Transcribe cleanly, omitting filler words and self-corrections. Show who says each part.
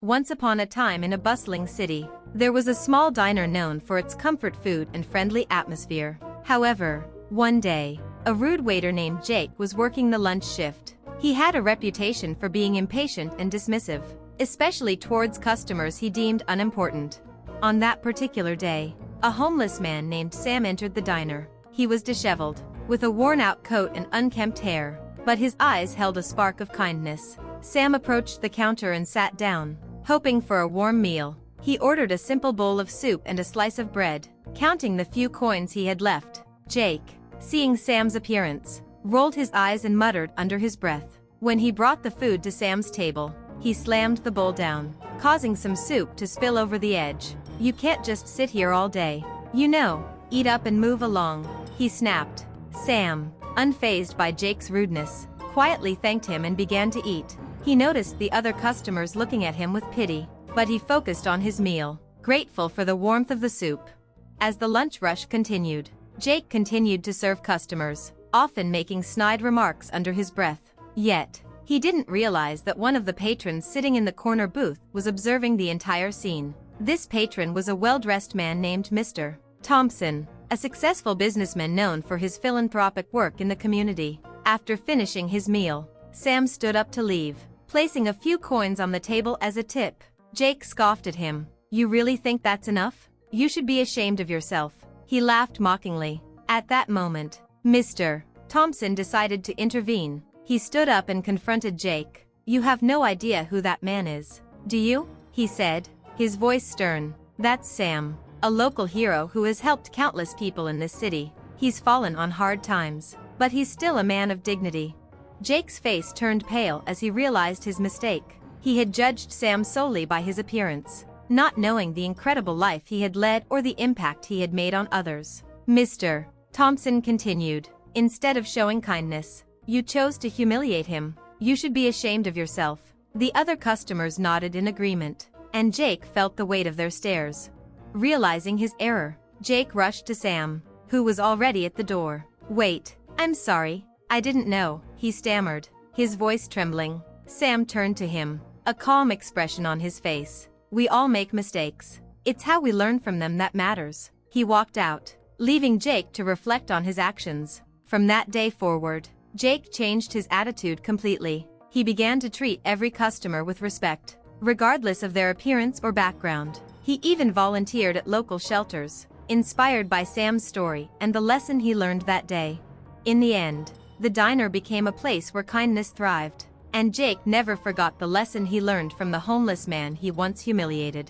Speaker 1: Once upon a time in a bustling city, there was a small diner known for its comfort food and friendly atmosphere. However, one day, a rude waiter named Jake was working the lunch shift. He had a reputation for being impatient and dismissive, especially towards customers he deemed unimportant. On that particular day, a homeless man named Sam entered the diner. He was disheveled, with a worn-out coat and unkempt hair, but his eyes held a spark of kindness. Sam approached the counter and sat down, hoping for a warm meal. He ordered a simple bowl of soup and a slice of bread, counting the few coins he had left. Jake, seeing Sam's appearance, rolled his eyes and muttered under his breath. When he brought the food to Sam's table, he slammed the bowl down, causing some soup to spill over the edge. "You can't just sit here all day. You know, eat up and move along," he snapped. Sam, unfazed by Jake's rudeness, quietly thanked him and began to eat. He noticed the other customers looking at him with pity, but he focused on his meal, grateful for the warmth of the soup. As the lunch rush continued, Jake continued to serve customers, often making snide remarks under his breath. Yet, he didn't realize that one of the patrons sitting in the corner booth was observing the entire scene. This patron was a well-dressed man named Mr. Thompson, a successful businessman known for his philanthropic work in the community. After finishing his meal, Sam stood up to leave, placing a few coins on the table as a tip. Jake scoffed at him. "You really think that's enough? You should be ashamed of yourself." He laughed mockingly. At that moment, Mr. Thompson decided to intervene. He stood up and confronted Jake. "You have no idea who that man is, do you?" he said, his voice stern. "That's Sam, a local hero who has helped countless people in this city. He's fallen on hard times, but he's still a man of dignity." Jake's face turned pale as he realized his mistake. He had judged Sam solely by his appearance, not knowing the incredible life he had led or the impact he had made on others. Mr. Thompson continued, "Instead of showing kindness, you chose to humiliate him. You should be ashamed of yourself." The other customers nodded in agreement, and Jake felt the weight of their stares. Realizing his error, Jake rushed to Sam, who was already at the door. "Wait, I'm sorry, I didn't know," he stammered, his voice trembling. Sam turned to him, a calm expression on his face. "We all make mistakes. It's how we learn from them that matters." He walked out, leaving Jake to reflect on his actions. From that day forward, Jake changed his attitude completely. He began to treat every customer with respect, regardless of their appearance or background. He even volunteered at local shelters, inspired by Sam's story and the lesson he learned that day. In the end, the diner became a place where kindness thrived, and Jake never forgot the lesson he learned from the homeless man he once humiliated.